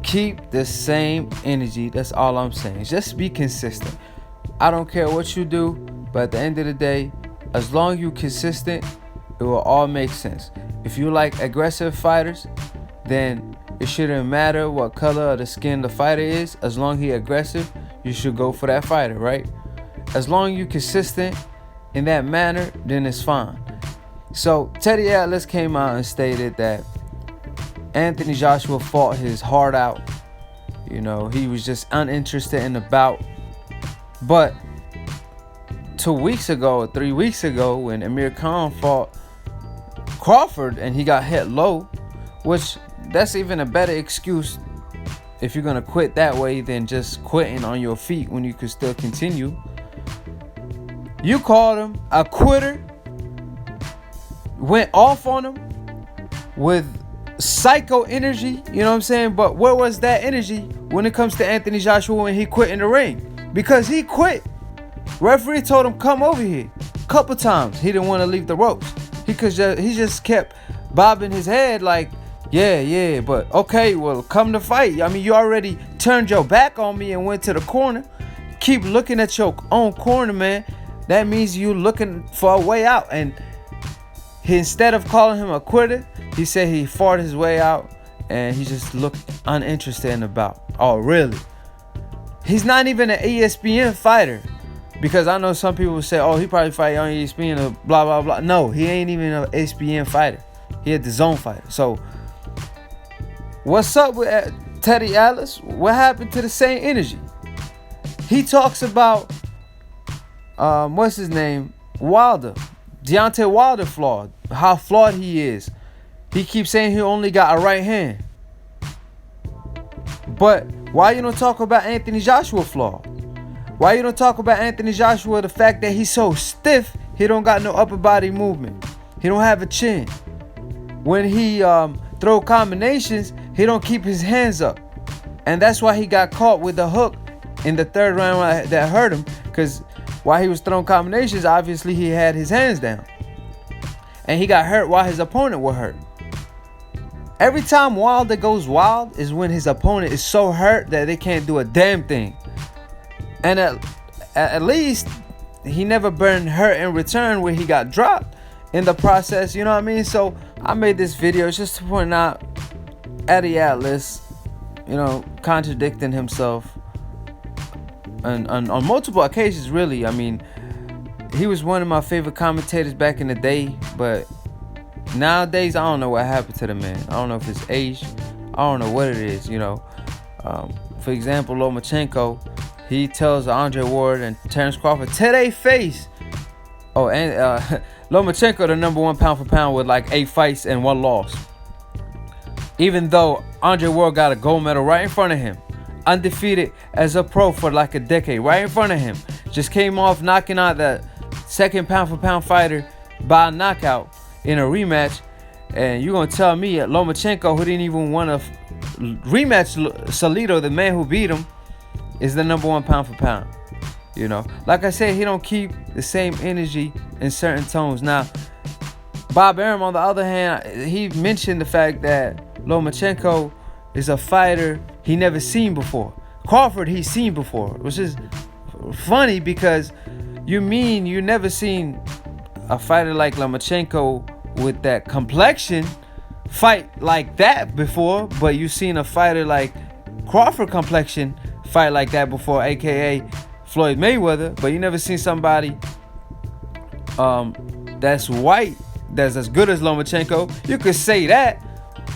keep the same energy. That's all I'm saying. Just be consistent. I don't care what you do, but at the end of the day, as long as you're consistent, it will all make sense. If you like aggressive fighters, then it shouldn't matter what color of the skin the fighter is. As long as he's aggressive, you should go for that fighter, right? As long as you're consistent in that manner, then it's fine. So Teddy Atlas came out and stated that Anthony Joshua fought his heart out. You know, he was just uninterested in the bout. But 2 weeks ago or 3 weeks ago, when Amir Khan fought Crawford and he got hit low, which that's even a better excuse if you're gonna quit that way than just quitting on your feet when you could still continue. You called him a quitter, went off on him with psycho energy, you know what I'm saying? But where was that energy when it comes to Anthony Joshua when he quit in the ring? Because he quit. Referee told him come over here a couple times. He didn't want to leave the ropes. He just kept bobbing his head like, yeah, but okay, well, come to fight. I mean, you already turned your back on me and went to the corner. Keep looking at your own corner, man. That means you looking for a way out. And instead of calling him a quitter, he said he fought his way out and he just looked uninterested in the bout. Oh, really? He's not even an ESPN fighter. Because I know some people say, oh, he probably fight on ESPN or blah, blah, blah. No, he ain't even an ESPN fighter. He a DAZN fighter. So, what's up with Teddy Atlas? What happened to the same energy? He talks about, what's his name? Wilder. Deontay Wilder flawed. How flawed he is. He keeps saying he only got a right hand. But why you don't talk about Anthony Joshua flawed? Why you don't talk about Anthony Joshua, the fact that he's so stiff, he don't got no upper body movement. He don't have a chin. When he throw combinations, he don't keep his hands up. And that's why he got caught with the hook in the third round that hurt him. Because while he was throwing combinations, obviously he had his hands down. And he got hurt while his opponent was hurt. Every time Wilder goes wild is when his opponent is so hurt that they can't do a damn thing. And at least he never been hurt in return where he got dropped in the process, you know what I mean? So I made this video just to point out Eddie Atlas, you know, contradicting himself and on multiple occasions, really. I mean, he was one of my favorite commentators back in the day, but nowadays I don't know what happened to the man. I don't know if it's age, I don't know what it is, you know. For example, Lomachenko, he tells Andre Ward and Terrence Crawford to their face. Oh, and Lomachenko, the number one pound for pound with like 8 fights and 1 loss. Even though Andre Ward got a gold medal right in front of him. Undefeated as a pro for like a decade. Right in front of him. Just came off knocking out the second pound for pound fighter by knockout in a rematch. And you're going to tell me that Lomachenko, who didn't even want to rematch Salido, the man who beat him, is the number one pound for pound. You know, like I said, he don't keep the same energy in certain tones. Now, Bob Arum, on the other hand, he mentioned the fact that Lomachenko is a fighter he never seen before. Crawford he's seen before, which is funny because you mean you never seen a fighter like Lomachenko with that complexion fight like that before, but you seen a fighter like Crawford complexion fight like that before, aka Floyd Mayweather, but you never seen somebody that's white that's as good as Lomachenko. You could say that,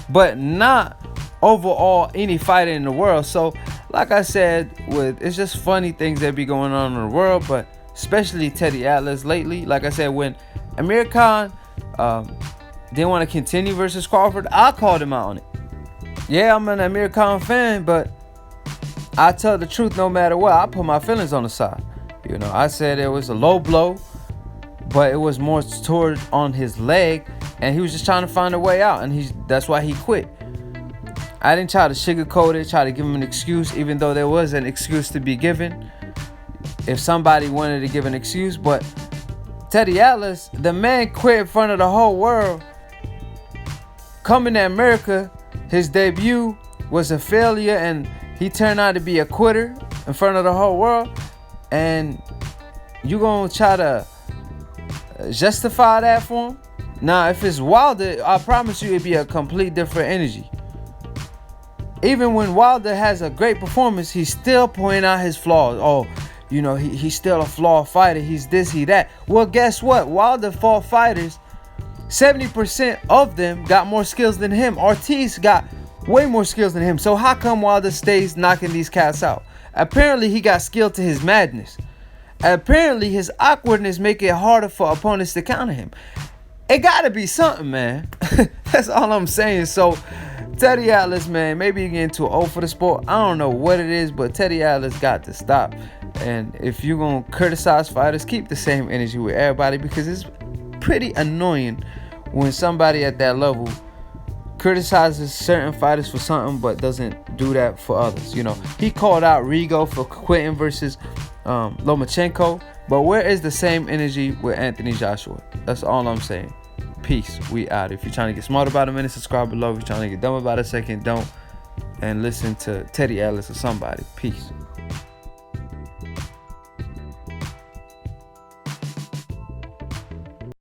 but not overall any fighter in the world. So like I said, it's just funny things that be going on in the world, but especially Teddy Atlas lately. Like I said, when Amir Khan didn't want to continue versus Crawford, I called him out on it. Yeah, I'm an Amir Khan fan, but I tell the truth no matter what. I put my feelings on the side. You know, I said it was a low blow, but it was more toward on his leg, and he was just trying to find a way out, and that's why he quit. I didn't try to sugarcoat it, try to give him an excuse, even though there was an excuse to be given if somebody wanted to give an excuse. But Teddy Atlas, the man quit in front of the whole world, coming to America, his debut was a failure and he turned out to be a quitter in front of the whole world, and you gonna try to justify that for him? Now, if it's Wilder, I promise you it'd be a complete different energy. Even when Wilder has a great performance, he's still pointing out his flaws. Oh, you know, he's still a flawed fighter. He's this, he that. Well, guess what? Wilder fought fighters. 70% of them got more skills than him. Ortiz got way more skills than him. So how come Wilder stays knocking these cats out? Apparently, he got skill to his madness. Apparently, his awkwardness make it harder for opponents to counter him. It gotta be something, man. That's all I'm saying. So, Teddy Atlas, man, maybe you're getting too old for the sport. I don't know what it is, but Teddy Atlas got to stop. And if you're gonna criticize fighters, keep the same energy with everybody, because it's pretty annoying when somebody at that level criticizes certain fighters for something but doesn't do that for others. You know, he called out Rigo for quitting versus Lomachenko, but where is the same energy with Anthony Joshua? That's all I'm saying. Peace. We out. If you're trying to get smart about a minute, subscribe below. If you're trying to get dumb about a second, don't. And listen to Teddy Atlas or somebody. Peace.